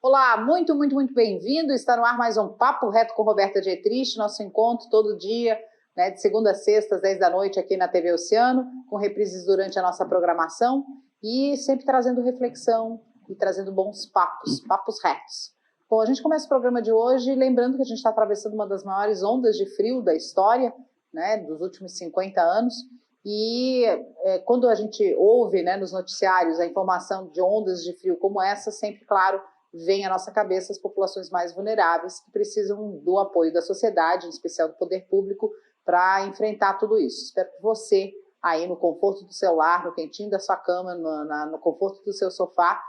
Olá, muito bem-vindo. Está no ar mais um Papo Reto com Roberta Dietrich, nosso encontro todo dia, né, de segunda a sexta, às 10 da noite, aqui na TV Oceano, com reprises durante a nossa programação e sempre trazendo reflexão e trazendo bons papos retos. Bom, a gente começa o programa de hoje lembrando que a gente está atravessando uma das maiores ondas de frio da história, né, dos últimos 50 anos, e quando a gente ouve, né, nos noticiários a informação de ondas de frio como essa, sempre, claro, vem à nossa cabeça as populações mais vulneráveis que precisam do apoio da sociedade, em especial do poder público, para enfrentar tudo isso. Espero que você, aí no conforto do seu lar, no quentinho da sua cama, no conforto do seu sofá,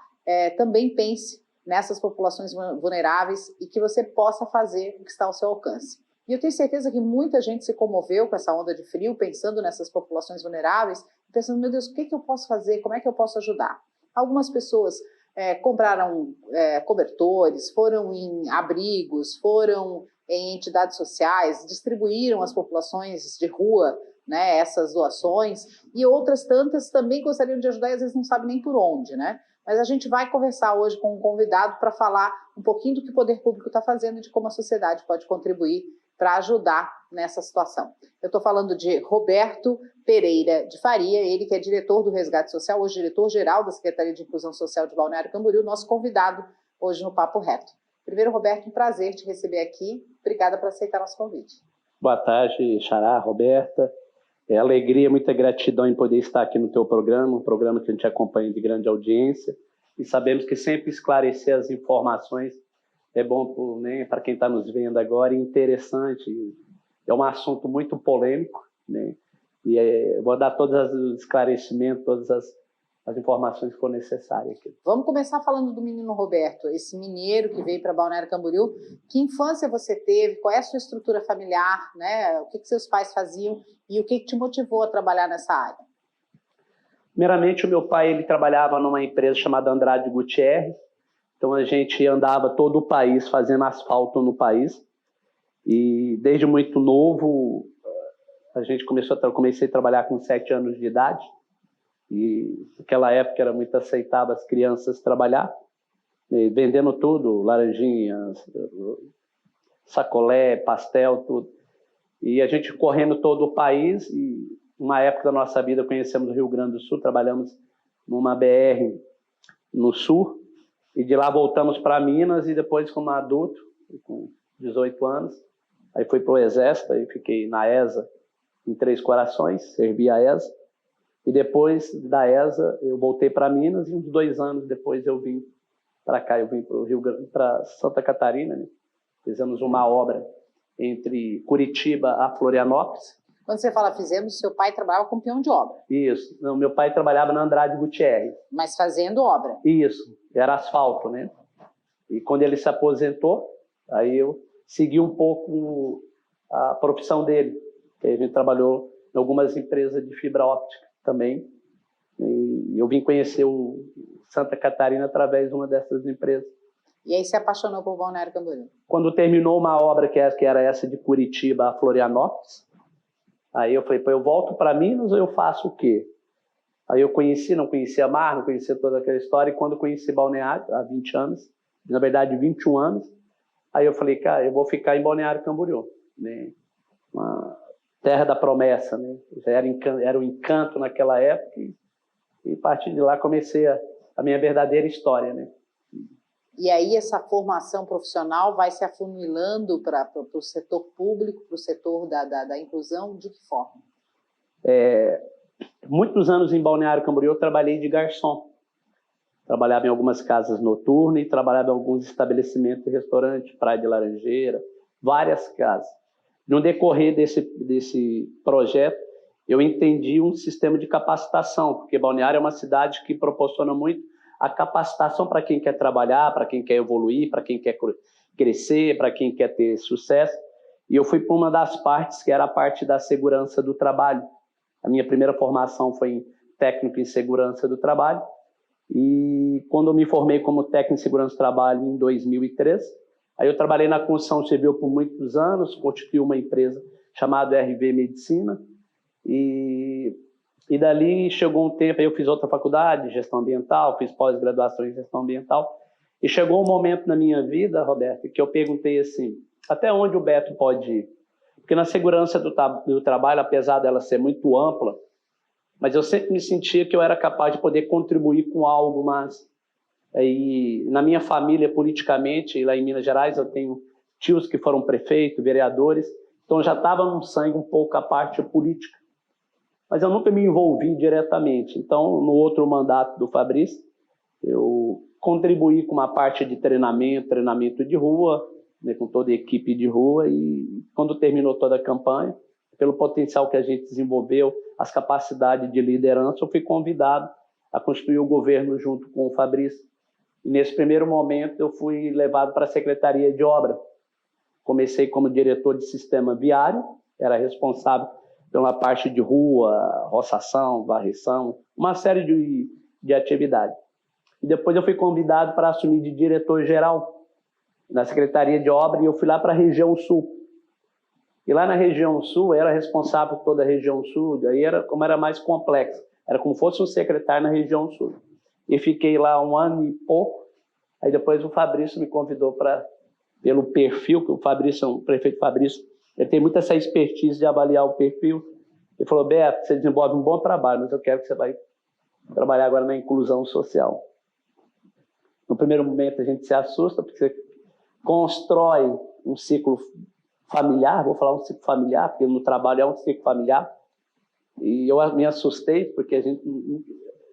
também pense nessas populações vulneráveis e que você possa fazer o que está ao seu alcance. E eu tenho certeza que muita gente se comoveu com essa onda de frio, pensando nessas populações vulneráveis, pensando, meu Deus, o que eu posso fazer? Como é que eu posso ajudar? Algumas pessoas compraram cobertores, foram em abrigos, foram em entidades sociais, distribuíram às populações de rua, né, essas doações, e outras tantas também gostariam de ajudar e às vezes não sabem nem por onde, né? Mas a gente vai conversar hoje com um convidado para falar um pouquinho do que o poder público está fazendo e de como a sociedade pode contribuir para ajudar nessa situação. Eu estou falando de Roberto Pereira de Faria, ele que é diretor do Resgate Social, hoje diretor-geral da Secretaria de Inclusão Social de Balneário Camboriú, nosso convidado hoje no Papo Reto. Primeiro, Roberto, um prazer te receber aqui. Obrigada por aceitar nosso convite. Boa tarde, Xará, Roberta. É alegria, muita gratidão em poder estar aqui no teu programa, um programa que a gente acompanha de grande audiência, e sabemos que sempre esclarecer as informações é bom, né, para quem está nos vendo agora, e interessante. É um assunto muito polêmico, né, e vou dar todos os esclarecimentos, todas as informações que for necessárias aqui. Vamos começar falando do menino Roberto, esse mineiro que veio para Balneário Camboriú. Que infância você teve? Qual é a sua estrutura familiar, né? O que seus pais faziam e o que te motivou a trabalhar nessa área? Primeiramente, o meu pai ele trabalhava numa empresa chamada Andrade Gutierrez. Então a gente andava todo o país fazendo asfalto no país. E desde muito novo, comecei a trabalhar com 7 anos de idade. E naquela época era muito aceitável as crianças trabalhar, vendendo tudo, laranjinhas, sacolé, pastel, tudo. E a gente correndo todo o país, e uma época da nossa vida conhecemos o Rio Grande do Sul, trabalhamos numa BR no sul, e de lá voltamos para Minas, e depois como adulto, com 18 anos, aí fui para o Exército, aí fiquei na ESA, em Três Corações, servi a ESA. E depois da ESA, eu voltei para Minas, e uns 2 anos depois eu vim para cá, eu vim para Santa Catarina, né? Fizemos uma obra entre Curitiba a Florianópolis. Quando você fala fizemos, seu pai trabalhava com peão de obra. Isso. Não, meu pai trabalhava na Andrade Gutierrez. Mas fazendo obra. Isso. Era asfalto, né? E quando ele se aposentou, aí eu segui um pouco a profissão dele. Que a gente trabalhou em algumas empresas de fibra óptica também. E eu vim conhecer o Santa Catarina através de uma dessas empresas. E aí se apaixonou por Balneário Camboriú? Quando terminou uma obra que era essa de Curitiba a Florianópolis, aí eu falei, eu volto para Minas ou eu faço o quê? Aí eu não conhecia mar, não conhecia toda aquela história, e quando conheci Balneário, há 20 anos, na verdade 21 anos, aí eu falei, cara, eu vou ficar em Balneário Camboriú, né? Uma terra da promessa, né? Já era um encanto naquela época, e a partir de lá comecei a minha verdadeira história, né? E aí essa formação profissional vai se afunilando para o setor público, para o setor da inclusão, de que forma? Muitos anos em Balneário Camboriú eu trabalhei de garçom. Trabalhava em algumas casas noturnas e trabalhava em alguns estabelecimentos, restaurantes, Praia de Laranjeira, várias casas. No decorrer desse projeto, eu entendi um sistema de capacitação, porque Balneário é uma cidade que proporciona muito a capacitação para quem quer trabalhar, para quem quer evoluir, para quem quer crescer, para quem quer ter sucesso. E eu fui para uma das partes, que era a parte da segurança do trabalho. A minha primeira formação foi em técnico em segurança do trabalho. E quando eu me formei como técnico em segurança do trabalho em 2003, aí eu trabalhei na construção civil por muitos anos, constituí uma empresa chamada RV Medicina, e dali chegou um tempo, aí eu fiz outra faculdade, gestão ambiental, fiz pós-graduação em gestão ambiental, E chegou um momento na minha vida, Roberto, que eu perguntei assim, até onde o Beto pode ir? Porque na segurança do trabalho, apesar dela ser muito ampla, mas eu sempre me sentia que eu era capaz de poder contribuir com algo mais. E na minha família, politicamente, lá em Minas Gerais, eu tenho tios que foram prefeitos, vereadores, então já estava no sangue um pouco a parte política. Mas eu nunca me envolvi diretamente. Então, no outro mandato do Fabrício, eu contribuí com uma parte de treinamento de rua, né, com toda a equipe de rua, e quando terminou toda a campanha, pelo potencial que a gente desenvolveu, as capacidades de liderança, eu fui convidado a construir o governo junto com o Fabrício. E nesse primeiro momento, eu fui levado para a Secretaria de Obra. Comecei como diretor de sistema viário, era responsável pela parte de rua, roçação, varrição, uma série de atividades. E depois eu fui convidado para assumir de diretor-geral na Secretaria de Obra, e eu fui lá para a região sul. E lá na região sul, eu era responsável por toda a região sul, aí como era mais complexo, era como se fosse um secretário na região sul. E fiquei lá 1 ano e pouco, aí depois o Fabrício me convidou pelo perfil, que o Fabrício, o prefeito Fabrício, ele tem muita essa expertise de avaliar o perfil. Ele falou, Beto, você desenvolve um bom trabalho, mas eu quero que você vai trabalhar agora na inclusão social. No primeiro momento a gente se assusta, porque você constrói um ciclo familiar, vou falar um ciclo familiar, porque no trabalho é um ciclo familiar, e eu me assustei, porque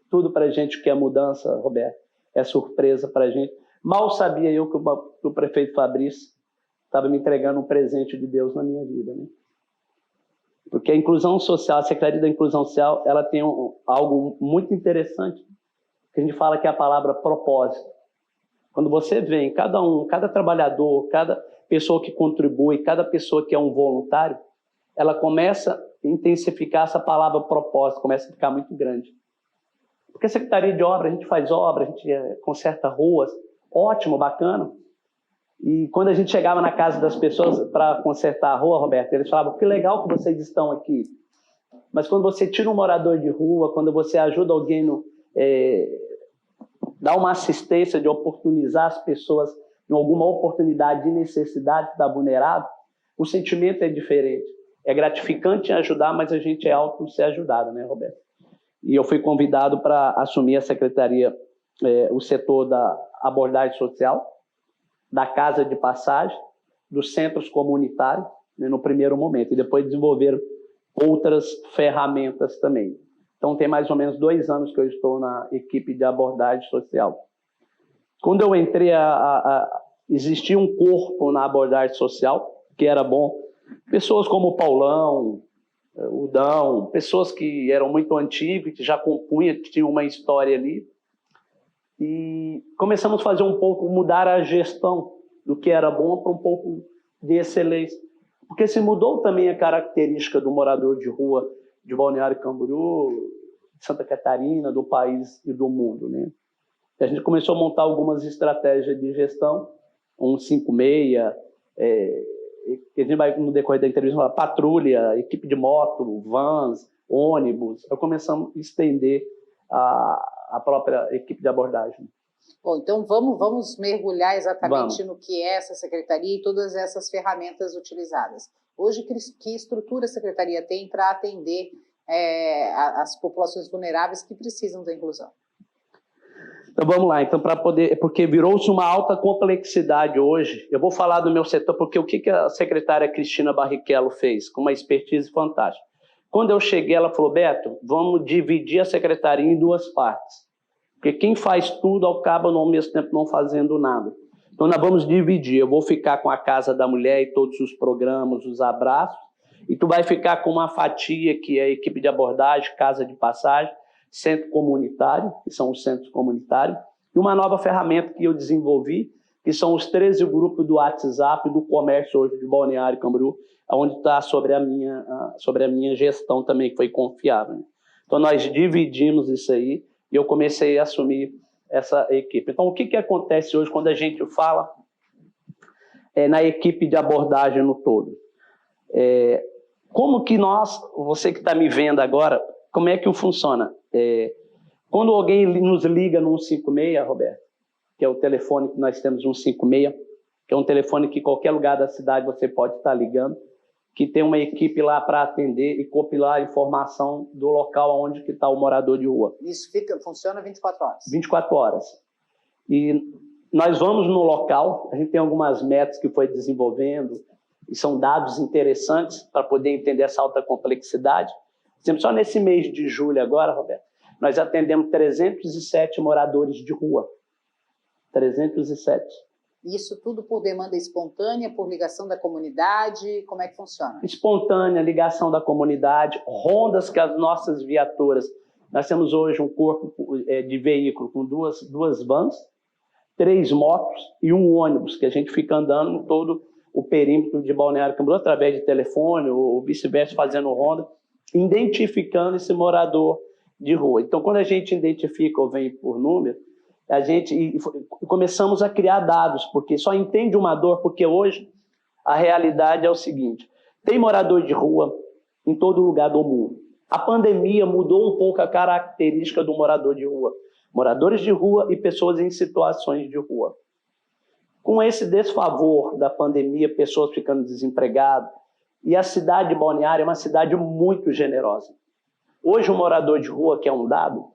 tudo para a gente que é mudança, Roberto, é surpresa para a gente. Mal sabia eu que o prefeito Fabrício estava me entregando um presente de Deus na minha vida, né? Porque a inclusão social, a Secretaria da Inclusão Social, ela tem algo muito interessante, que a gente fala que é a palavra propósito. Quando você vem, cada trabalhador, cada pessoa que contribui, cada pessoa que é um voluntário, ela começa a intensificar essa palavra propósito, começa a ficar muito grande. Porque a Secretaria de Obra, a gente faz obra, a gente conserta ruas, ótimo, bacana. E quando a gente chegava na casa das pessoas para consertar a rua, Roberto, eles falavam, que legal que vocês estão aqui. Mas quando você tira um morador de rua, quando você ajuda alguém, dá uma assistência de oportunizar as pessoas em alguma oportunidade de necessidade que está vulnerável, o sentimento é diferente. É gratificante ajudar, mas a gente é auto ser ajudado, né, Roberto? E eu fui convidado para assumir a secretaria, o setor da abordagem social, da casa de passagem, dos centros comunitários, né, no primeiro momento, e depois desenvolver outras ferramentas também. Então, tem mais ou menos 2 anos que eu estou na equipe de abordagem social. Quando eu entrei, existia um corpo na abordagem social, que era bom. Pessoas como o Paulão, o Dão, pessoas que eram muito antigas, que já compunham, que tinham uma história ali. E começamos a fazer um pouco, mudar a gestão do que era bom para um pouco de excelência. Porque se mudou também a característica do morador de rua de Balneário Camboriú, de Santa Catarina, do país e do mundo, né? A gente começou a montar algumas estratégias de gestão, 156, que a gente vai, no decorrer da entrevista, falar patrulha, equipe de moto, vans, ônibus. Aí começamos a estender a própria equipe de abordagem. Bom, então vamos mergulhar exatamente no que é essa secretaria e todas essas ferramentas utilizadas. Hoje, que estrutura a secretaria tem para atender as populações vulneráveis que precisam da inclusão? Então vamos lá, então porque virou-se uma alta complexidade hoje. Eu vou falar do meu setor, porque o que a secretária Cristina Barrichello fez, com uma expertise fantástica. Quando eu cheguei, ela falou, Beto, vamos dividir a secretaria em 2 partes. Porque quem faz tudo acaba ao mesmo tempo não fazendo nada. Então nós vamos dividir. Eu vou ficar com a Casa da Mulher e todos os programas, os abraços, e tu vai ficar com uma fatia que é a equipe de abordagem, casa de passagem, centro comunitário, que são os centros comunitários, e uma nova ferramenta que eu desenvolvi, que são os 13 grupos do WhatsApp do comércio hoje de Balneário Camboriú, onde está sobre a minha gestão também, que foi confiável. Então nós dividimos isso aí, e eu comecei a assumir essa equipe. Então, o que acontece hoje quando a gente fala na equipe de abordagem no todo? Como que você que está me vendo agora, como é que funciona? Quando alguém nos liga no 156, Roberto, que é o telefone que nós temos, 156, que é um telefone que qualquer lugar da cidade você pode estar ligando, que tem uma equipe lá para atender e compilar a informação do local onde está o morador de rua. Isso funciona 24 horas? 24 horas. E nós vamos no local, a gente tem algumas metas que foi desenvolvendo, e são dados interessantes para poder entender essa alta complexidade. Por exemplo, só nesse mês de julho agora, Roberto, nós atendemos 307 moradores de rua. 307. Isso tudo por demanda espontânea, por ligação da comunidade? Como é que funciona? Espontânea, ligação da comunidade, rondas que as nossas viaturas... Nós temos hoje um corpo de veículo com duas vans, 3 motos e um ônibus, que a gente fica andando em todo o perímetro de Balneário Camboriú, através de telefone ou vice-versa, fazendo ronda, identificando esse morador de rua. Então, quando a gente identifica ou vem por número, a gente começamos a criar dados, porque só entende uma dor, porque hoje a realidade é o seguinte: tem morador de rua em todo lugar do mundo. A pandemia mudou um pouco a característica do morador de rua. Moradores de rua e pessoas em situações de rua. Com esse desfavor da pandemia, pessoas ficando desempregadas, e a cidade de Balneário é uma cidade muito generosa. Hoje o morador de rua, que é um dado,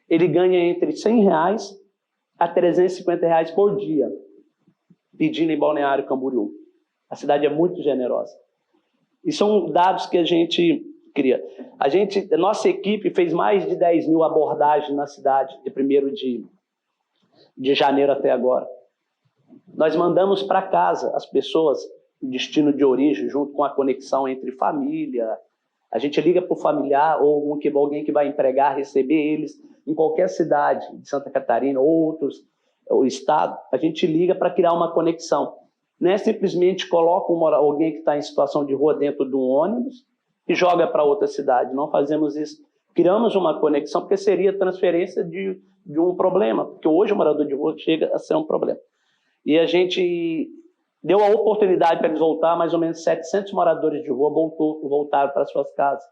ele ganha entre R$100 a R$350 por dia, pedindo em Balneário Camboriú. A cidade é muito generosa. E são dados que a gente cria. Nossa equipe fez mais de 10 mil abordagens na cidade, de 1º de janeiro até agora. Nós mandamos para casa as pessoas, o destino de origem, junto com a conexão entre família. A gente liga para o familiar ou alguém que vai empregar, receber eles em qualquer cidade de Santa Catarina ou outros, o estado. A gente liga para criar uma conexão. Não é simplesmente coloca alguém que está em situação de rua dentro de um ônibus e joga para outra cidade. Não fazemos isso. Criamos uma conexão, porque seria transferência de um problema, porque hoje o morador de rua chega a ser um problema. E a gente deu a oportunidade para eles voltar, mais ou menos 700 moradores de rua voltaram para suas casas.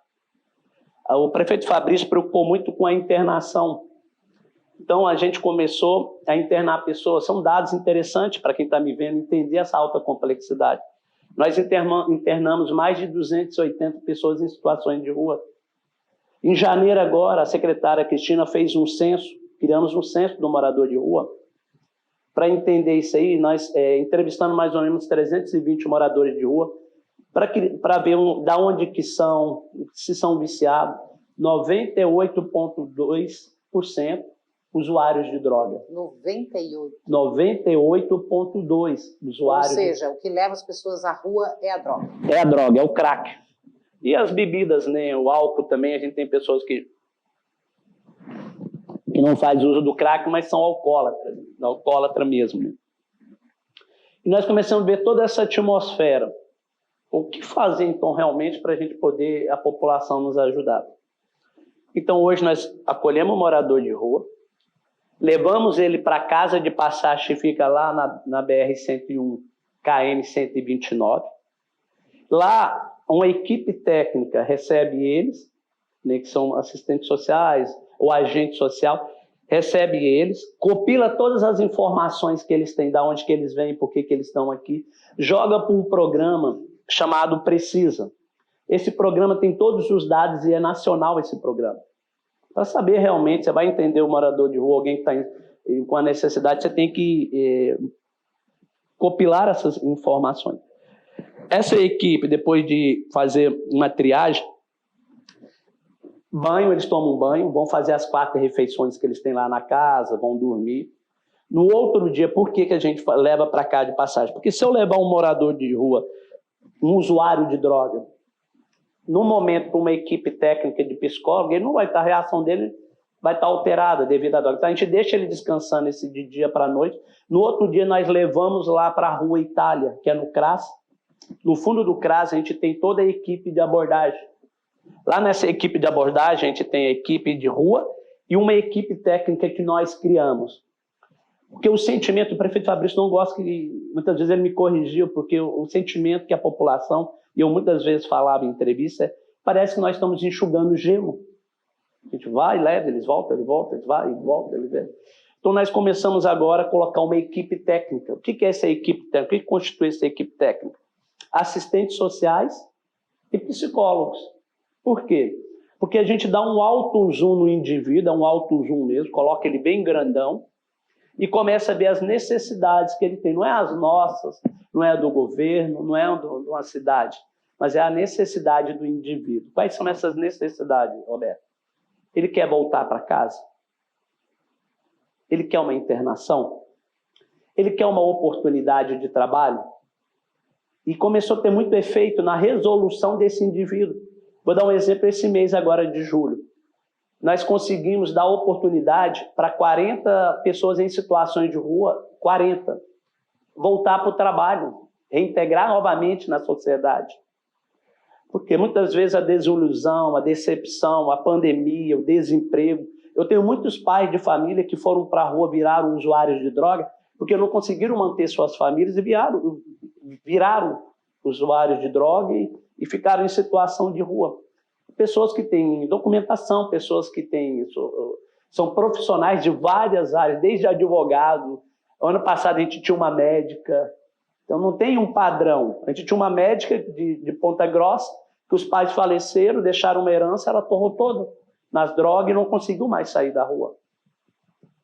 O prefeito Fabrício preocupou muito com a internação. Então, a gente começou a internar pessoas. São dados interessantes para quem está me vendo entender essa alta complexidade. Nós internamos mais de 280 pessoas em situações de rua. Em janeiro agora, a secretária Cristina fez um censo, criamos um censo do morador de rua. Para entender isso aí, nós entrevistamos mais ou menos 320 moradores de rua, para ver da onde que são, se são viciados. 98,2% usuários de droga. 98,2% usuários. Ou seja, o que leva as pessoas à rua é a droga. É a droga, é o crack. E as bebidas, né? O álcool também, a gente tem pessoas que não fazem uso do crack, mas são alcoólatra mesmo. Né? E nós começamos a ver toda essa atmosfera. O que fazer, então, realmente, para a gente poder, a população nos ajudar? Então, hoje nós acolhemos o morador de rua, levamos ele para a casa de passagem que fica lá na BR-101, KM-129. Lá, uma equipe técnica recebe eles, né, que são assistentes sociais ou agente social, recebe eles, compila todas as informações que eles têm, de onde que eles vêm, por que eles estão aqui, joga para um programa chamado Precisa. Esse programa tem todos os dados e é nacional esse programa. Para saber realmente, você vai entender o morador de rua, alguém que está com a necessidade, você tem que compilar essas informações. Essa equipe, depois de fazer uma triagem, banho, eles tomam um banho, vão fazer as 4 refeições que eles têm lá na casa, vão dormir. No outro dia, por que a gente leva para cá de passagem? Porque se eu levar um morador de rua, um usuário de droga, no momento para uma equipe técnica de psicólogo, ele não vai estar, a reação dele vai estar alterada devido à droga. Então a gente deixa ele descansando de dia para a noite. No outro dia nós levamos lá para a Rua Itália, que é no CRAS. No fundo do CRAS a gente tem toda a equipe de abordagem. Lá nessa equipe de abordagem a gente tem a equipe de rua e uma equipe técnica que nós criamos. Porque o sentimento, o prefeito Fabrício não gosta que, muitas vezes ele me corrigiu, porque o sentimento que a população, e eu muitas vezes falava em entrevista, parece que nós estamos enxugando gelo. A gente vai, leva, eles voltam, ele volta, eles vai, ele volta, ele vem. Então, nós começamos agora a colocar uma equipe técnica. O que é essa equipe técnica? O que constitui essa equipe técnica? Assistentes sociais e psicólogos. Por quê? Porque a gente dá um alto zoom no indivíduo, um alto zoom mesmo, coloca ele bem grandão e começa a ver as necessidades que ele tem. Não é as nossas, não é a do governo, não é a de uma cidade, mas é a necessidade do indivíduo. Quais são essas necessidades, Roberto? Ele quer voltar para casa? Ele quer uma internação? Ele quer uma oportunidade de trabalho? E começou a ter muito efeito na resolução desse indivíduo. Vou dar um exemplo esse mês agora de julho. Nós conseguimos dar oportunidade para 40 pessoas em situações de rua, 40, voltar para o trabalho, reintegrar novamente na sociedade. Porque muitas vezes a desilusão, a decepção, a pandemia, o desemprego. Eu tenho muitos pais de família que foram para a rua, viraram usuários de droga, porque não conseguiram manter suas famílias e viraram usuários de droga e ficaram em situação de rua. Pessoas que têm documentação, pessoas que são profissionais de várias áreas, desde advogado. Ano passado a gente tinha uma médica. Então não tem um padrão. A gente tinha uma médica de Ponta Grossa, que os pais faleceram, deixaram uma herança, ela torrou toda nas drogas e não conseguiu mais sair da rua.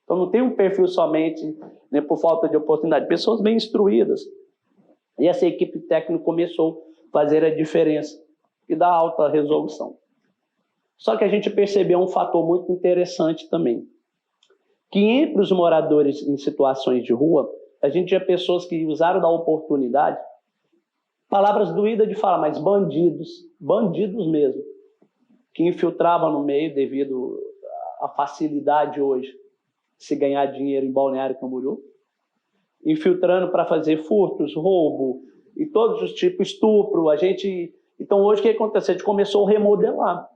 Então não tem um perfil somente, né, por falta de oportunidade. Pessoas bem instruídas. E essa equipe técnica começou a fazer a diferença e dar alta resolução. Só que a gente percebeu um fator muito interessante também, que entre os moradores em situações de rua, a gente tinha pessoas que usaram da oportunidade, palavras doídas de falar, mas bandidos mesmo, que infiltravam no meio devido à facilidade hoje de se ganhar dinheiro em Balneário Camboriú, infiltrando para fazer furtos, roubo e todos os tipos, estupro. Então hoje o que aconteceu? A gente começou a remodelar.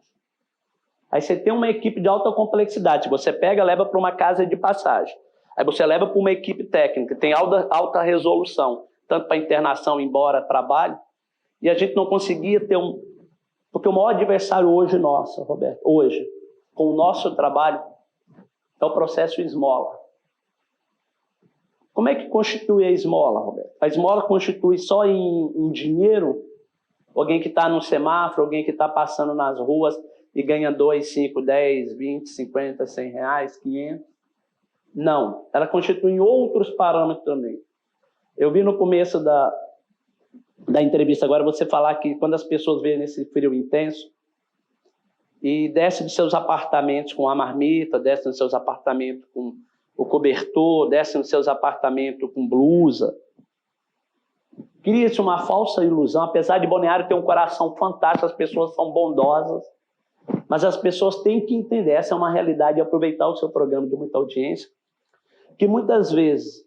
Aí você tem uma equipe de alta complexidade, você pega, leva para uma casa de passagem. Aí você leva para uma equipe técnica, tem alta resolução, tanto para internação, embora, trabalho. E a gente não conseguia ter Porque o maior adversário hoje nosso, Roberto, hoje, com o nosso trabalho, é o processo esmola. Como é que constitui a esmola, Roberto? A esmola constitui só em dinheiro? Alguém que está no semáforo, alguém que está passando nas ruas e ganha 2, 5, 10, 20, 50, 100 reais, 500? Não, ela constitui em outros parâmetros também. Eu vi no começo da entrevista agora você falar que quando as pessoas veem esse frio intenso e descem dos seus apartamentos com a marmita, descem dos seus apartamentos com o cobertor, descem dos seus apartamentos com blusa, cria-se uma falsa ilusão, apesar de Balneário ter um coração fantástico, as pessoas são bondosas, mas as pessoas têm que entender, essa é uma realidade, e aproveitar o seu programa de muita audiência, que muitas vezes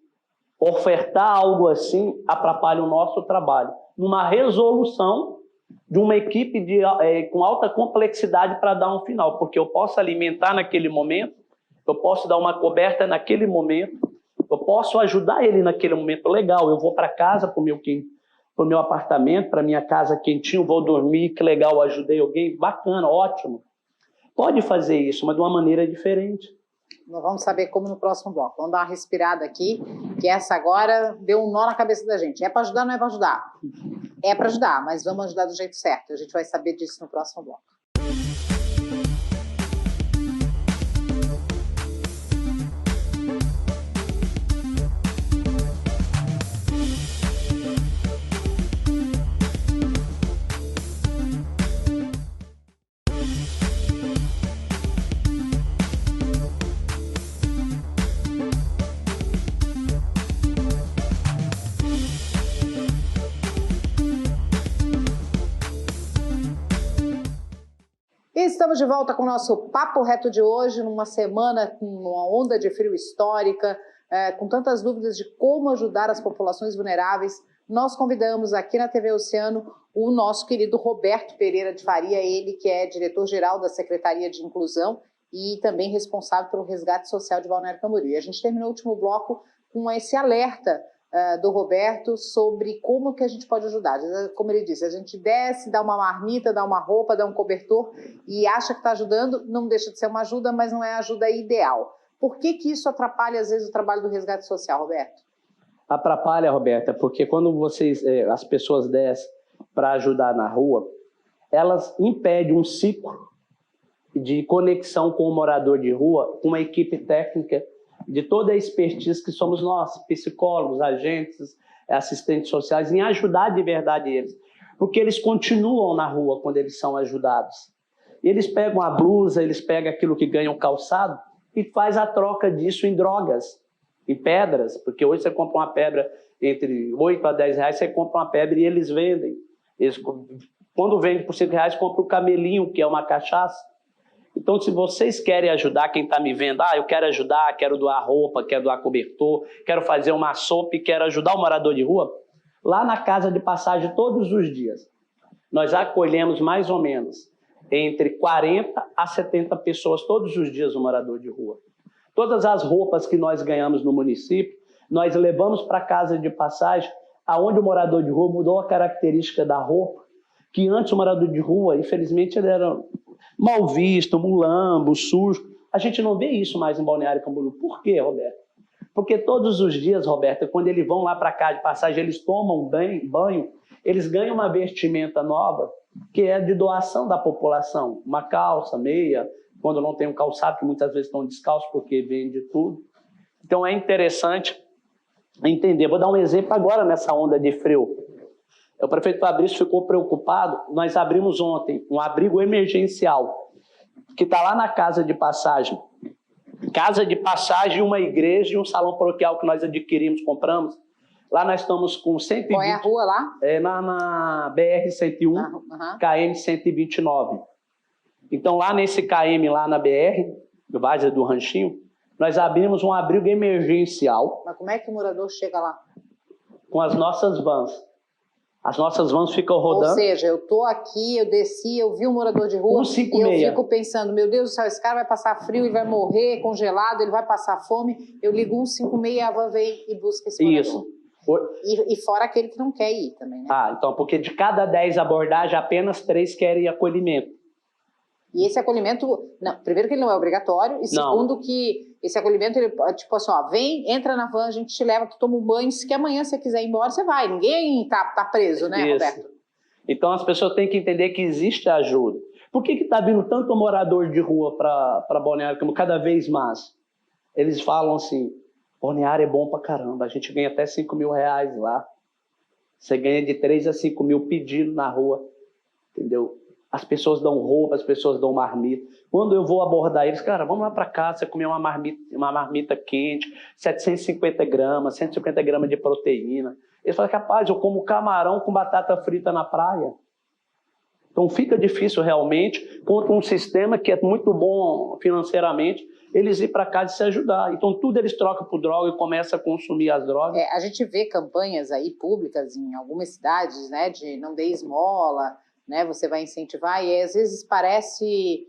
ofertar algo assim atrapalha o nosso trabalho, numa resolução de uma equipe com alta complexidade para dar um final, porque eu posso alimentar naquele momento, eu posso dar uma coberta naquele momento, eu posso ajudar ele naquele momento. Legal, eu vou para casa, para o meu apartamento, para a minha casa quentinho, vou dormir, que legal, ajudei alguém, bacana, ótimo. Pode fazer isso, mas de uma maneira diferente. Nós vamos saber como no próximo bloco. Vamos dar uma respirada aqui, que essa agora deu um nó na cabeça da gente. É para ajudar ou não é para ajudar? É para ajudar, mas vamos ajudar do jeito certo. A gente vai saber disso no próximo bloco. Estamos de volta com o nosso Papo Reto de hoje, numa semana com uma onda de frio histórica, com tantas dúvidas de como ajudar as populações vulneráveis. Nós convidamos aqui na TV Oceano o nosso querido Roberto Pereira de Faria, ele que é diretor-geral da Secretaria de Inclusão e também responsável pelo resgate social de Balneário Camboriú. E a gente terminou o último bloco com esse alerta do Roberto sobre como que a gente pode ajudar. Como ele disse, a gente desce, dá uma marmita, dá uma roupa, dá um cobertor e acha que está ajudando, não deixa de ser uma ajuda, mas não é a ajuda ideal. Por que isso atrapalha, às vezes, o trabalho do resgate social, Roberto? Atrapalha, Roberta, porque quando as pessoas descem para ajudar na rua, elas impedem um ciclo de conexão com o morador de rua, com uma equipe técnica de toda a expertise que somos nós, psicólogos, agentes, assistentes sociais, em ajudar de verdade eles. Porque eles continuam na rua quando eles são ajudados. Eles pegam a blusa, eles pegam aquilo que ganham calçado e faz a troca disso em drogas, em pedras, porque hoje você compra uma pedra entre 8 a 10 reais, você compra uma pedra e eles vendem. Eles, quando vende por 5 reais, compra o camelinho, que é uma cachaça. Então, se vocês querem ajudar, quem está me vendo, eu quero ajudar, quero doar roupa, quero doar cobertor, quero fazer uma sopa e quero ajudar o morador de rua, lá na Casa de Passagem, todos os dias, nós acolhemos mais ou menos entre 40 a 70 pessoas todos os dias, o morador de rua. Todas as roupas que nós ganhamos no município, nós levamos para a Casa de Passagem, aonde o morador de rua mudou a característica da roupa, que antes o morador de rua, infelizmente, ele era mal visto, mulambo, sujo. A gente não vê isso mais em Balneário Camboriú. Por quê, Roberto? Porque todos os dias, Roberto, quando eles vão lá para a Casa de Passagem, eles tomam banho, eles ganham uma vestimenta nova, que é de doação da população. Uma calça, meia, quando não tem um calçado, que muitas vezes estão descalços porque vende tudo. Então é interessante entender. Vou dar um exemplo agora nessa onda de frio. O prefeito Fabrício ficou preocupado. Nós abrimos ontem um abrigo emergencial, que está lá na Casa de Passagem. Casa de Passagem, uma igreja e um salão paroquial que nós adquirimos, compramos. Lá nós estamos com 120... Qual é a rua lá? É na BR-101, KM-129. Então, lá nesse KM, lá na BR, do Várzea do Ranchinho, nós abrimos um abrigo emergencial. Mas como é que o morador chega lá? Com as nossas vans. As nossas vans ficam rodando. Ou seja, eu estou aqui, eu desci, eu vi um morador de rua 156. E eu fico pensando, meu Deus do céu, esse cara vai passar frio, ele vai morrer congelado, ele vai passar fome. Eu ligo 156 e a van vem e busca esse morador. Isso. E fora aquele que não quer ir também, né? Então, porque de cada 10 abordagens, apenas 3 querem acolhimento. E esse acolhimento, não, primeiro que ele não é obrigatório, e segundo que esse acolhimento, ele, tipo assim, vem, entra na van, a gente te leva, tu toma um banho, se que amanhã você quiser ir embora, você vai. Ninguém tá preso, né, Isso. Roberto? Então as pessoas têm que entender que existe ajuda. Por que está vindo tanto morador de rua para Balneário como cada vez mais? Eles falam assim, Balneário é bom pra caramba, a gente ganha até 5 mil reais lá. Você ganha de 3 a 5 mil pedindo na rua, entendeu? As pessoas dão roupa, as pessoas dão marmita. Quando eu vou abordar eles, cara, vamos lá para casa, você comer uma marmita quente, 750 gramas, 150 gramas de proteína. Eles falam, rapaz, eu como camarão com batata frita na praia. Então fica difícil realmente, contra um sistema que é muito bom financeiramente, eles ir para casa e se ajudar. Então tudo eles trocam por droga e começam a consumir as drogas. A gente vê campanhas aí públicas em algumas cidades, né, de não dê esmola, né, você vai incentivar, e às vezes parece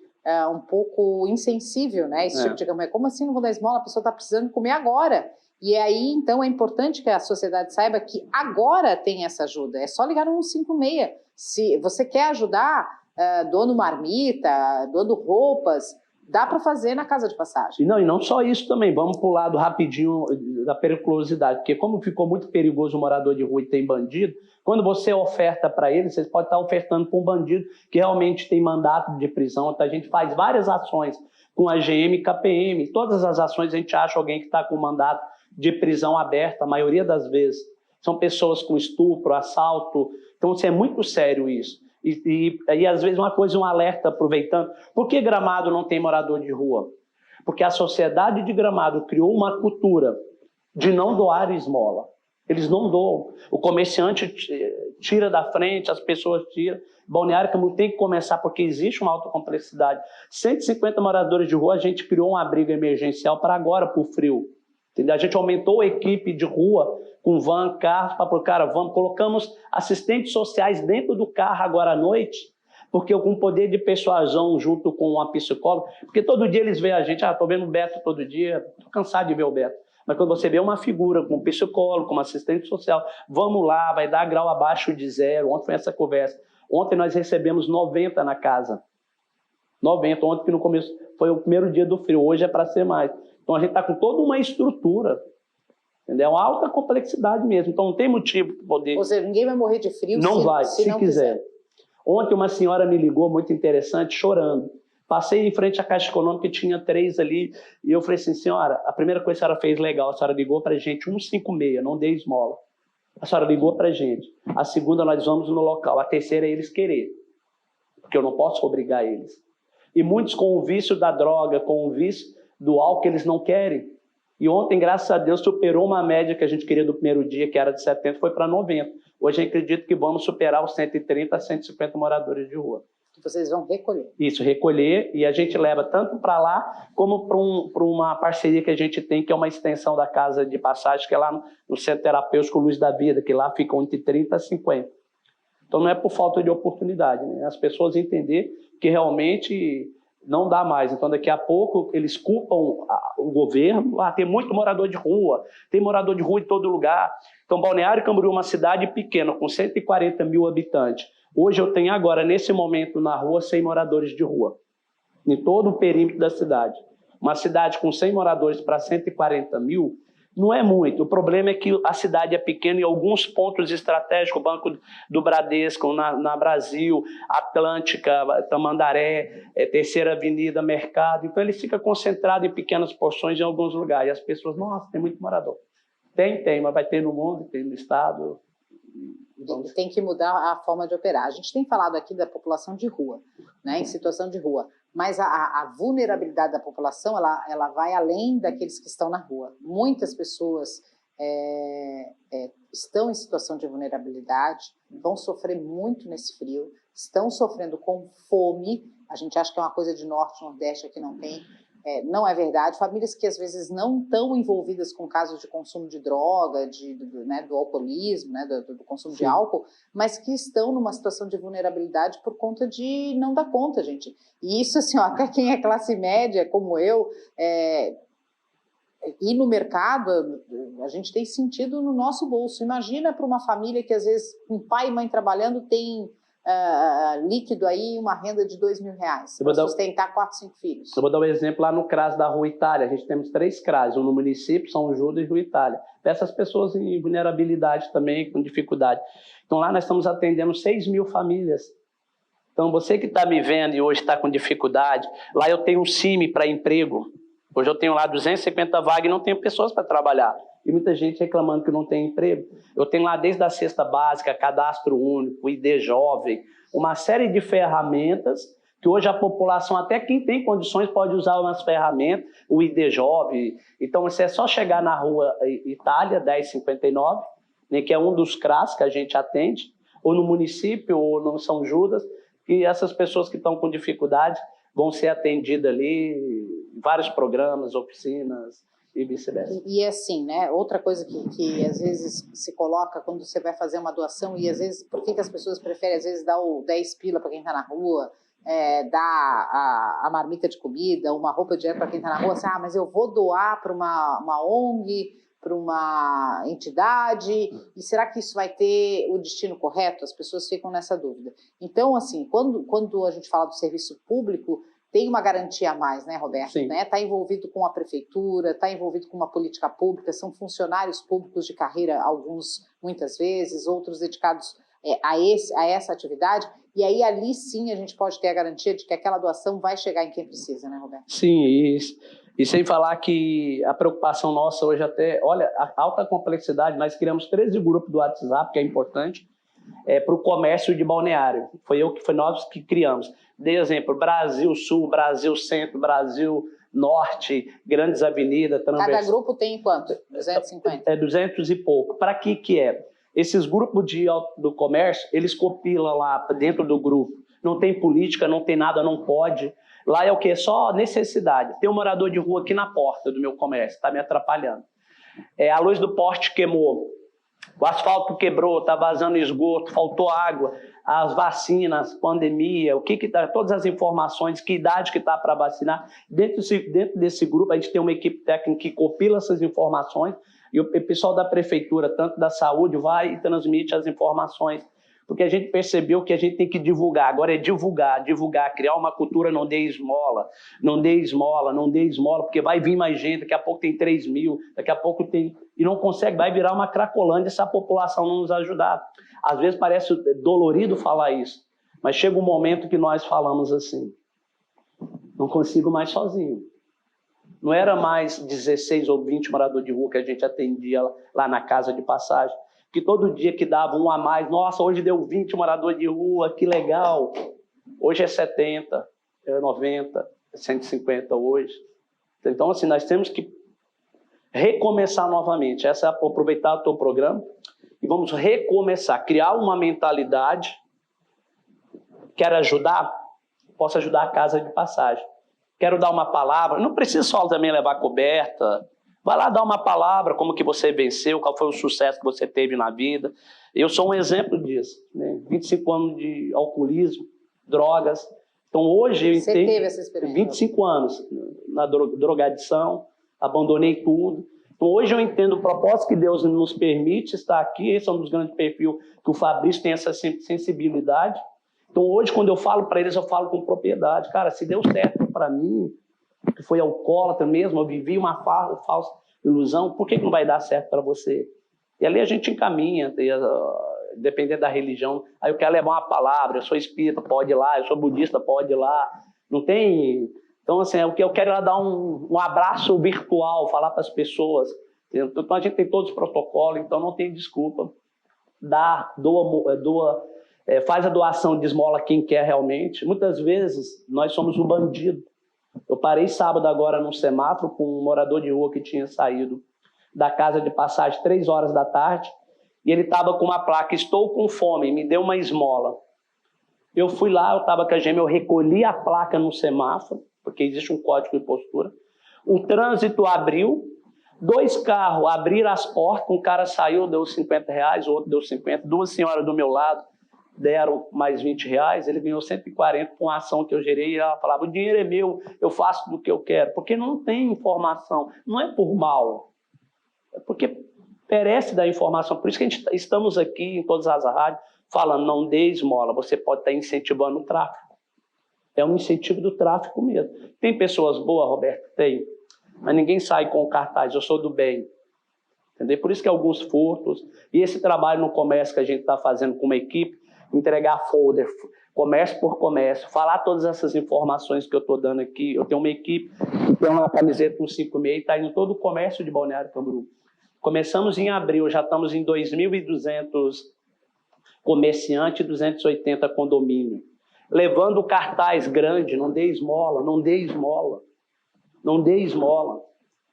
um pouco insensível, né, esse tipo de campanha. Como assim não vou dar esmola? A pessoa está precisando comer agora. E aí, então, é importante que a sociedade saiba que agora tem essa ajuda. É só ligar no 156. Se você quer ajudar, doando marmita, doando roupas, dá para fazer na Casa de Passagem. E não só isso também, vamos para o lado rapidinho da periculosidade, porque como ficou muito perigoso o morador de rua e tem bandido, quando você oferta para ele, você pode estar ofertando para um bandido que realmente tem mandato de prisão. Então a gente faz várias ações com a GM e KPM, todas as ações a gente acha alguém que está com mandato de prisão aberta, a maioria das vezes. São pessoas com estupro, assalto, então é muito sério isso. E às vezes uma coisa, um alerta, aproveitando. Por que Gramado não tem morador de rua? Porque a sociedade de Gramado criou uma cultura de não doar esmola. Eles não doam. O comerciante tira da frente, as pessoas tiram. Balneário Camboriú tem que começar, porque existe uma alta complexidade. 150 moradores de rua, a gente criou um abrigo emergencial para agora, para o frio. Entendeu? A gente aumentou a equipe de rua com van, carro, para cara, vamos, colocamos assistentes sociais dentro do carro agora à noite, porque com o poder de persuasão junto com uma psicóloga, porque todo dia eles veem a gente, estou vendo o Beto todo dia, estou cansado de ver o Beto. Mas quando você vê uma figura com um psicólogo, com uma assistente social, vamos lá, vai dar grau abaixo de 0. Ontem foi essa conversa. Ontem nós recebemos 90 na casa. 90, ontem que no começo foi o primeiro dia do frio, hoje é para ser mais. Então a gente está com toda uma estrutura, entendeu? Uma alta complexidade mesmo. Então não tem motivo para poder... Ou seja, ninguém vai morrer de frio se não quiser. Ontem uma senhora me ligou, muito interessante, chorando. Passei em frente à Caixa Econômica e tinha 3 ali, e eu falei assim, senhora, a primeira coisa que a senhora fez legal, a senhora ligou para a gente 156, não dei esmola. A senhora ligou para a gente. A segunda, nós vamos no local. A terceira é eles quererem, porque eu não posso obrigar eles. E muitos com o vício da droga, com o vício do álcool, eles não querem. E ontem, graças a Deus, superou uma média que a gente queria do primeiro dia, que era de 70, foi para 90. Hoje eu acredito que vamos superar os 130 a 150 moradores de rua. Vocês vão recolher. Isso, recolher, e a gente leva tanto para lá, como para uma parceria que a gente tem, que é uma extensão da Casa de Passagem, que é lá no Centro Terapêutico Luz da Vida, que lá ficam entre 30 a 50. Então não é por falta de oportunidade, né? As pessoas entender que realmente não dá mais. Então daqui a pouco eles culpam o governo, tem muito morador de rua, tem morador de rua em todo lugar. Então Balneário Camboriú é uma cidade pequena, com 140 mil habitantes. Hoje eu tenho agora, nesse momento, na rua, 100 moradores de rua, em todo o perímetro da cidade. Uma cidade com 100 moradores para 140 mil não é muito. O problema é que a cidade é pequena e alguns pontos estratégicos, o Banco do Bradesco, na Brasil, Atlântica, Tamandaré, Terceira Avenida, Mercado. Então ele fica concentrado em pequenas porções em alguns lugares. E as pessoas, nossa, tem muito morador. Tem, mas vai ter no mundo, tem no estado... Tem que mudar a forma de operar. A gente tem falado aqui da população de rua, né, em situação de rua, mas a vulnerabilidade da população ela vai além daqueles que estão na rua. Muitas pessoas estão em situação de vulnerabilidade, vão sofrer muito nesse frio, estão sofrendo com fome. A gente acha que é uma coisa de norte, nordeste, aqui não tem. Não é verdade. Famílias que às vezes não estão envolvidas com casos de consumo de droga, do alcoolismo, né, do consumo Sim. de álcool, mas que estão numa situação de vulnerabilidade por conta de não dar conta, gente. E isso, assim, até quem é classe média, como eu, ir no mercado, a gente tem sentido no nosso bolso. Imagina para uma família que às vezes um pai e mãe trabalhando tem... líquido aí, uma renda de R$2.000 para sustentar 4, 5 filhos. Eu vou dar um exemplo lá no CRAS da Rua Itália. A gente temos 3 CRAS, um no município, São Judas e Rua Itália. Essas pessoas em vulnerabilidade também, com dificuldade. Então lá nós estamos atendendo 6.000 famílias. Então você que está me vendo e hoje está com dificuldade, lá eu tenho um CIMI para emprego. Hoje eu tenho lá 250 vagas e não tenho pessoas para trabalhar. E muita gente reclamando que não tem emprego. Eu tenho lá desde a cesta básica, cadastro único, ID jovem, uma série de ferramentas que hoje a população, até quem tem condições, pode usar umas ferramentas, o ID jovem. Então, isso é só chegar na Rua Itália, 1059, né, que é um dos CRAS que a gente atende, ou no município, ou no São Judas, e essas pessoas que estão com dificuldade vão ser atendidas ali, vários programas, oficinas, e vice-versa. E assim, né, outra coisa que às vezes se coloca quando você vai fazer uma doação, e às vezes, por que as pessoas preferem às vezes dar o 10 pila para quem está na rua, dar a marmita de comida, uma roupa de para quem está na rua, assim, mas eu vou doar para uma ONG, para uma entidade, e será que isso vai ter o destino correto? As pessoas ficam nessa dúvida. Então, assim, quando a gente fala do serviço público, tem uma garantia a mais, né, Roberto? Está envolvido com a prefeitura, está envolvido com uma política pública, são funcionários públicos de carreira, alguns muitas vezes, outros dedicados a essa atividade, e aí ali sim a gente pode ter a garantia de que aquela doação vai chegar em quem precisa, né, Roberto? Sim, isso. E sem falar que a preocupação nossa hoje até, olha, a alta complexidade, nós criamos 13 grupos do WhatsApp, que é importante, para o comércio de Balneário. Foi nós que criamos. Dei exemplo, Brasil Sul, Brasil Centro, Brasil Norte, grandes avenidas. Cada grupo tem quanto? 250? 200 e pouco. Para que é? Esses grupos do comércio, eles copilam lá dentro do grupo. Não tem política, não tem nada, não pode. Lá é o quê? Só necessidade. Tem um morador de rua aqui na porta do meu comércio, está me atrapalhando. A luz do poste queimou. O asfalto quebrou, está vazando esgoto, faltou água, as vacinas, pandemia, todas as informações, que idade que está para vacinar. Dentro desse grupo, a gente tem uma equipe técnica que compila essas informações e o pessoal da prefeitura, tanto da saúde, vai e transmite as informações porque a gente percebeu que a gente tem que divulgar. Agora é divulgar, criar uma cultura, não dê esmola, não dê esmola, não dê esmola, porque vai vir mais gente, daqui a pouco tem 3 mil, daqui a pouco tem... E não consegue, vai virar uma cracolândia se a população não nos ajudar. Às vezes parece dolorido falar isso, mas chega um momento que nós falamos assim, não consigo mais sozinho. Não era mais 16 ou 20 moradores de rua que a gente atendia lá na casa de passagem, que todo dia que dava um a mais, nossa, hoje deu 20 moradores de rua, que legal. Hoje é 70, é 90, é 150 hoje. Então, assim, nós temos que recomeçar novamente. Essa é aproveitar o teu programa e vamos recomeçar, criar uma mentalidade. Quero ajudar? Posso ajudar a casa de passagem. Quero dar uma palavra, não precisa só também levar coberta. Vai lá dar uma palavra, como que você venceu, qual foi o sucesso que você teve na vida. Eu sou um exemplo disso, né? 25 anos de alcoolismo, drogas. Então hoje eu entendo... Você teve essa experiência? 25 anos na drogadição, abandonei tudo. Então hoje eu entendo o propósito que Deus nos permite estar aqui. Esse é um dos grandes perfis que o Fabrício tem, essa sensibilidade. Então hoje quando eu falo para eles, eu falo com propriedade. Cara, se deu certo para mim, que foi alcoólatra mesmo, eu vivi uma falsa ilusão, por que não vai dar certo para você? E ali a gente encaminha, dependendo da religião. Aí eu quero levar uma palavra, eu sou espírita, pode ir lá, eu sou budista, pode ir lá. Não tem... Então, assim, o que eu quero é dar um abraço virtual, falar para as pessoas. Então, a gente tem todos os protocolos, então não tem desculpa. Faz a doação de esmola quem quer realmente. Muitas vezes, nós somos um bandido. Eu parei sábado agora num semáforo com um morador de rua que tinha saído da casa de passagem 3 horas da tarde e ele estava com uma placa, estou com fome, me deu uma esmola. Eu fui lá, eu estava com a gêmea, eu recolhi a placa no semáforo, porque existe um código de postura. O trânsito abriu, 2 carros abriram as portas, um cara saiu, deu R$50, o outro deu 50, 2 senhoras do meu lado deram mais R$20, ele ganhou 140 com a ação que eu gerei, e ela falava, o dinheiro é meu, eu faço do que eu quero, porque não tem informação, não é por mal, é porque perece da informação, por isso que a gente estamos aqui em todas as rádios, falando, não dê esmola, você pode estar incentivando o tráfico, é um incentivo do tráfico mesmo. Tem pessoas boas, Roberto? Tem, mas ninguém sai com o cartaz, eu sou do bem. Entendeu? Por isso que alguns furtos, e esse trabalho no comércio que a gente está fazendo com uma equipe, entregar folder, comércio por comércio, falar todas essas informações que eu estou dando aqui. Eu tenho uma equipe que tem uma camiseta com 5,6 e está indo todo o comércio de Balneário Camboriú. Começamos em abril, já estamos em 2.200 comerciantes e 280 condomínios. Levando o cartaz grande, não dê esmola, não dê esmola, não dê esmola.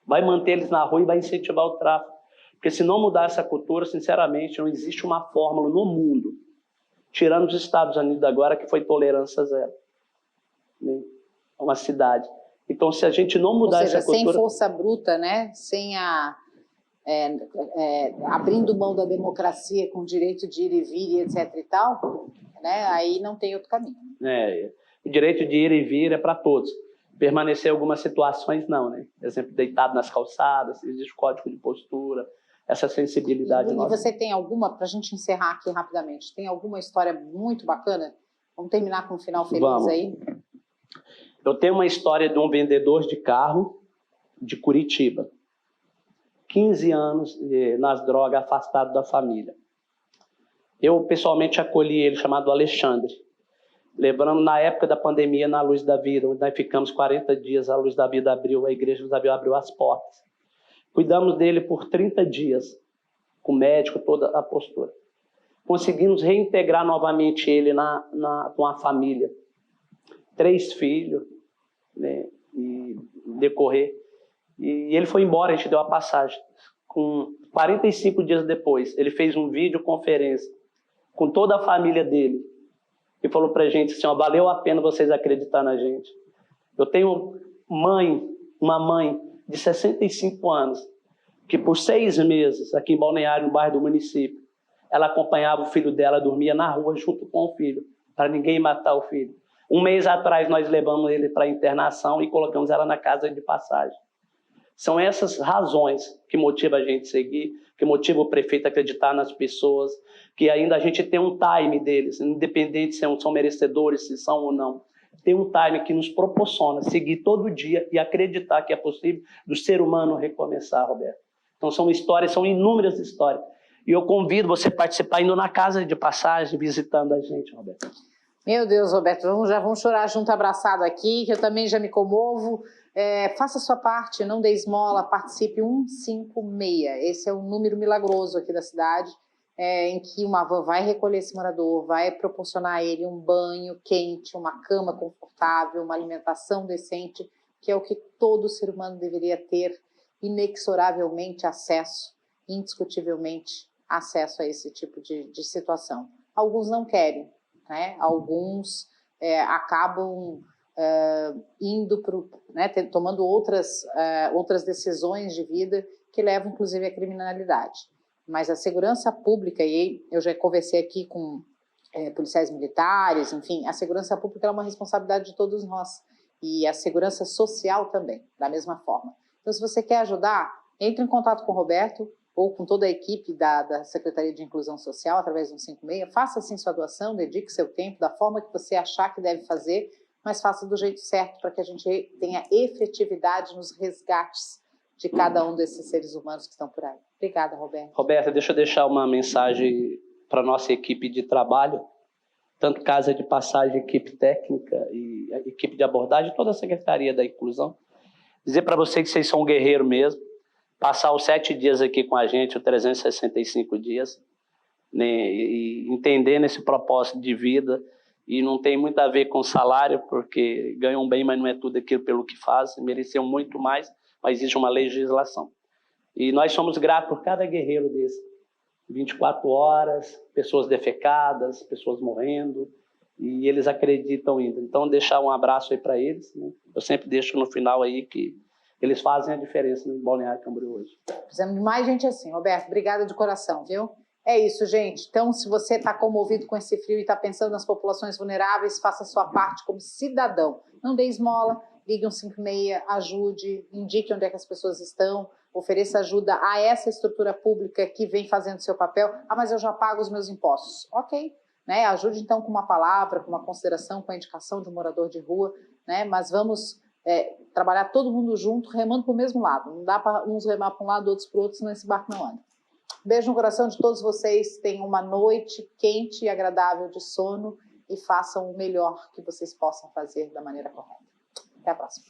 Vai manter eles na rua e vai incentivar o tráfico. Porque se não mudar essa cultura, sinceramente, não existe uma fórmula no mundo, tirando os Estados Unidos agora, que foi tolerância zero. Uma cidade. Então, se a gente não mudar essa cultura... sem força bruta, né? Sem abrindo mão da democracia com direito de ir e vir, etc. e tal, né? Aí não tem outro caminho. O direito de ir e vir é para todos. Permanecer em algumas situações, não, né? Por exemplo, deitado nas calçadas, existe código de postura, essa sensibilidade. E você tem alguma, para a gente encerrar aqui rapidamente, tem alguma história muito bacana? Vamos terminar com um final feliz aí? Eu tenho uma história de um vendedor de carro de Curitiba. 15 anos nas drogas, afastado da família. Eu, pessoalmente, acolhi ele, chamado Alexandre. Lembrando, na época da pandemia, na Luz da Vida, onde nós ficamos 40 dias, a Luz da Vida abriu, a Igreja Luz da Vida abriu as portas. Cuidamos dele por 30 dias, com o médico, toda a postura. Conseguimos reintegrar novamente ele com a família. 3 filhos, né, e decorrer. E ele foi embora, a gente deu a passagem. Com 45 dias depois, ele fez um videoconferência com toda a família dele. E falou pra gente assim, ó, valeu a pena vocês acreditar na gente. Eu tenho uma mãe de 65 anos, que por 6 meses, aqui em Balneário, no bairro do município, ela acompanhava o filho dela, dormia na rua junto com o filho, para ninguém matar o filho. 1 mês atrás, nós levamos ele para internação e colocamos ela na casa de passagem. São essas razões que motivam a gente a seguir, que motivam o prefeito a acreditar nas pessoas, que ainda a gente tem um time deles, independente se são merecedores, se são ou não. Tem um time que nos proporciona seguir todo dia e acreditar que é possível do ser humano recomeçar, Roberto. Então são histórias, são inúmeras histórias. E eu convido você a participar indo na casa de passagem, visitando a gente, Roberto. Meu Deus, Roberto, já vamos chorar junto, abraçado aqui, que eu também já me comovo. Faça a sua parte, não dê esmola, participe 156. Esse é um número milagroso aqui da cidade, em que uma van vai recolher esse morador, vai proporcionar a ele um banho quente, uma cama confortável, uma alimentação decente, que é o que todo ser humano deveria ter inexoravelmente acesso, indiscutivelmente acesso a esse tipo de situação. Alguns não querem, né? Alguns acabam indo tomando outras decisões de vida que levam, inclusive, à criminalidade. Mas a segurança pública, e eu já conversei aqui com policiais militares, enfim, a segurança pública é uma responsabilidade de todos nós, e a segurança social também, da mesma forma. Então, se você quer ajudar, entre em contato com o Roberto, ou com toda a equipe da Secretaria de Inclusão Social, através do 156, faça assim sua doação, dedique seu tempo da forma que você achar que deve fazer, mas faça do jeito certo para que a gente tenha efetividade nos resgates de cada um desses seres humanos que estão por aí. Obrigada, Roberto. Roberta, deixa eu deixar uma mensagem para a nossa equipe de trabalho, tanto Casa de Passagem, equipe técnica e a equipe de abordagem, toda a Secretaria da Inclusão. Dizer para vocês que vocês são um guerreiro mesmo, passar os 7 dias aqui com a gente, os 365 dias, né, e entendendo esse propósito de vida, e não tem muito a ver com salário, porque ganham bem, mas não é tudo aquilo pelo que fazem, mereciam muito mais, mas existe uma legislação. E nós somos gratos por cada guerreiro desse. 24 horas, pessoas defecadas, pessoas morrendo, e eles acreditam ainda. Então, deixar um abraço aí para eles, né? Eu sempre deixo no final aí que eles fazem a diferença no Balneário Camboriú hoje. Precisamos de mais gente assim, Roberto. Obrigada de coração, viu? É isso, gente. Então, se você está comovido com esse frio e está pensando nas populações vulneráveis, faça a sua parte como cidadão. Não dê esmola, ligue 156, ajude, indique onde é que as pessoas estão, ofereça ajuda a essa estrutura pública que vem fazendo seu papel. Ah, mas eu já pago os meus impostos. Ok, né? Ajude então com uma palavra, com uma consideração, com a indicação de um morador de rua, né? Mas vamos trabalhar todo mundo junto, remando para o mesmo lado. Não dá para uns remar para um lado, outros para o outro, senão esse barco não anda. Beijo no coração de todos vocês, tenham uma noite quente e agradável de sono e façam o melhor que vocês possam fazer da maneira correta. Até a próxima.